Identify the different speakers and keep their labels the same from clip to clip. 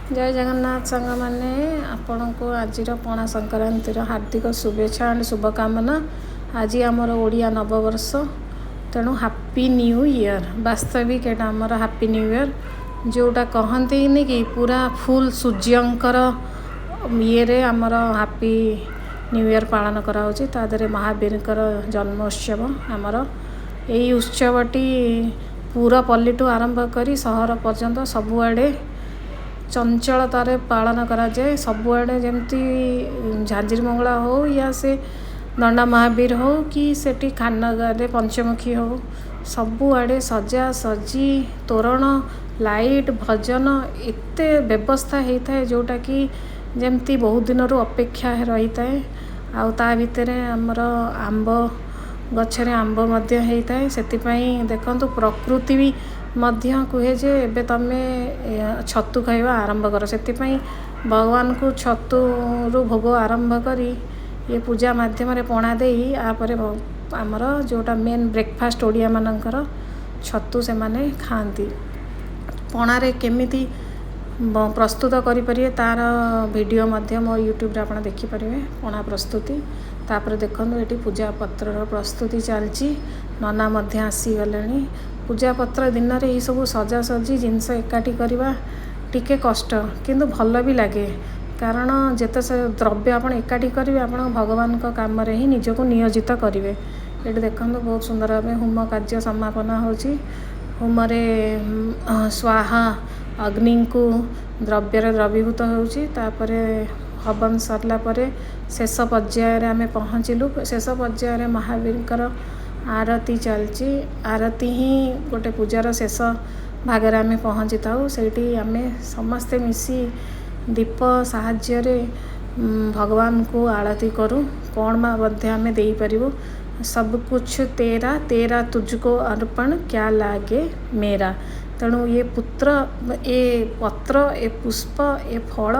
Speaker 1: जय जगन्नाथ सांग मैंने आपण को आज पणा संक्रांति हार्दिक शुभेच्छा एंड शुभकामना। आज आमर ओडिया नववर्ष तेणु हैप्पी न्यू ईयर। वास्तविक एटा आमर हैप्पी न्यू ईयर जोटा कहते नहीं कि पूरा फुल सूर्यंकर ये आमर हैप्पी न्यू ईयर पालन कराउछि। तादरे महावीर जन्मोत्सव आमर यही उत्सवटी पूरा पल्लीठू आरंभ करी सहर पर्यंत सबुआड़े चंचलतार पालन कराए। सबुआड़े जमती झांझीर मंगला हो या से दंडा महावीर हो कि सेठी खानगारे पंचमुखी हो, सबुआड़े सजा सजी तोरण लाइट भजन एते व्यवस्था होता है जोटा कि जमती बहुत दिन अपेक्षा रही है। आ ता भितर आमर आंब गछरे आंब मध्य होता है। से देखंतु प्रकृति भी मध्य कहे जे एबे तमे छतु खाइबा आरंभ कर। से भगवान को छतु भोग आरंभ करी ये पूजा माध्यम पणा दे आपर आमर जोटा मेन ब्रेकफास्ट ओडिया मानकर छतु से माने खाती। पणारे केमिति प्रस्तुत करें तार वीडियो मध्य मो यूट्यूब आप देखिपारे पणा प्रस्तुति। तापर देखो ये पूजा पत्र प्रस्तुति चलती। नना मध्य आसीगले। पूजा पत्र दिन में यही सब सजासजी जिनस एकाठी करवा टिके कष्ट किंतु भल भी लगे, कारण जिते से द्रव्य आप एकाठी करेंगे आप भगवान काम ही निजक नियोजित करेंगे। ये देखो बहुत सुंदर भाव होम कार्य समापन होची। होमरे स्वाहा अग्नि को द्रव्य द्रवीभूत होची। तापरे हवन सरला परे शेष पर्यायर आम पहुँचलु। शेष पर्यायर महावीर आरती चलची। आरती ही गोटे पूजार शेष भागर आम पहुँची थाउ। से आम समस्ते मिसी दीप साहाय्य भगवान को आरती करूँ। कौन मध्य आम दे पारू। सब कुछ तेरा तेरा तुझको अर्पण क्या लागे मेरा। तेणु ये पुत्र ए पत्र ए पुष्प ए फल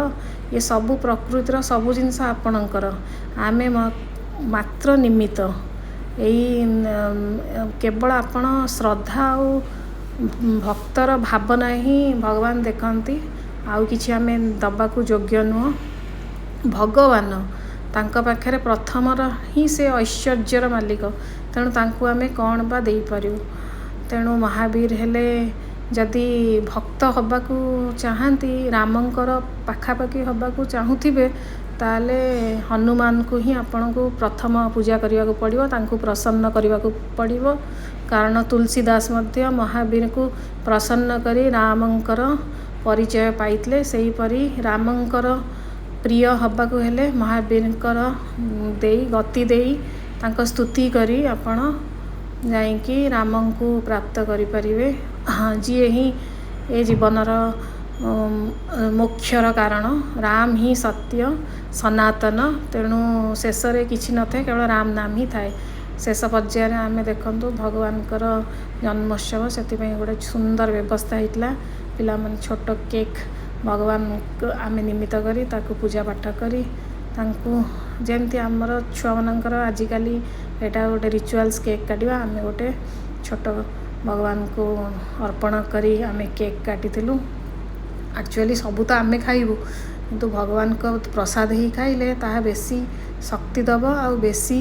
Speaker 1: ये सबू प्रकृतिर सबू जिनस आपणकर आमे मात्र निमित्त। यही केवल आपण श्रद्धा और भक्तर भावना ही भगवान देखती। आउ किछि आमे दबाकू योग्य नुह। भगवान तांका पाखरे प्रथम ही से ऐश्वर्यर मालिक। तेणु तांकू आमे कौन बा दे पारू। तेणु महावीर हेले जदि भक्त हबाकू चाहती रामंकर पाखापाखि हबाकू चाहूथिबे ताले हनुमान को ही आपण को प्रथम पूजा करने को पड़ो। तांकू प्रसन्न करने को पड़ो। कारण तुलसीदास मध्य महावीर को प्रसन्न करी रामंकर परिचय पाइतले। से परी रामंकर प्रिय हबाकू हेले महावीरंकर दे गति दे तांको स्तुति करी आपण जाइकी रामं को प्राप्त करि परिबे। जी ही ए जीवनर मोक्षर कारण राम ही सत्य सनातन। तेणु शेष रे किछि न थाए, केवल राम नाम ही थाए। शेष पर्यायर आम देखु भगवान जन्मोत्सव से गोटे सुंदर व्यवस्था होता। पिला मन छोट केक भगवान आम निमित्त करी ताकू पूजा पाठ करी तांकू जेमती आमर छुआ मानकर आजिकल एटा गोटे रिचुअल्स केक काटिबा। आम गोटे छोट भगवान को अर्पण करी आम केक काटिलु। एक्चुअली सबू तो आम खाइबू किंतु भगवान को प्रसाद ही खाइले ताहा बेसी शक्ति दब आ बेसी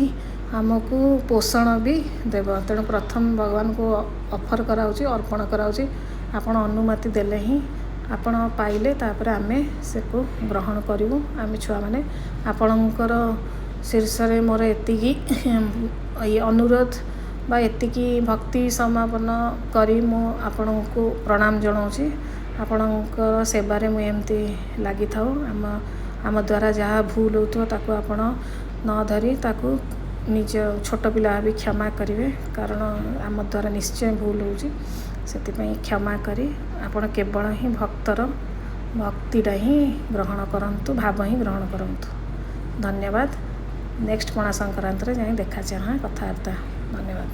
Speaker 1: आमको पोषण भी देव। तेणु प्रथम भगवान को ऑफर कराउची अर्पण कराउची। आपण अनुमति देले ही आपण पाइले तापर आमे से को ग्रहण करिवु। आमे छुआ माने आपणकर शीर्ष रे मोर एतिकी ये अनुरोध बा एतिकी भक्ति समापन करी मो आपण को प्रणाम जनाऊँगी। आपणकर सेवारे मु एमती लगी था। आम द्वारा जहाँ भूल हो ताकू आपण न धरी ताकू निज छोट पिला भी क्षमा करेंगे, कारण आम द्वारा निश्चय भूल होची। से क्षमा करी आपण केवल ही भक्तर भक्तिटा ही ग्रहण करंतु, भाव ही ग्रहण करंतु। धन्यवाद। नेक्स्ट पणा संक्रांति जाए देखा चाह कथबार्ता। धन्यवाद।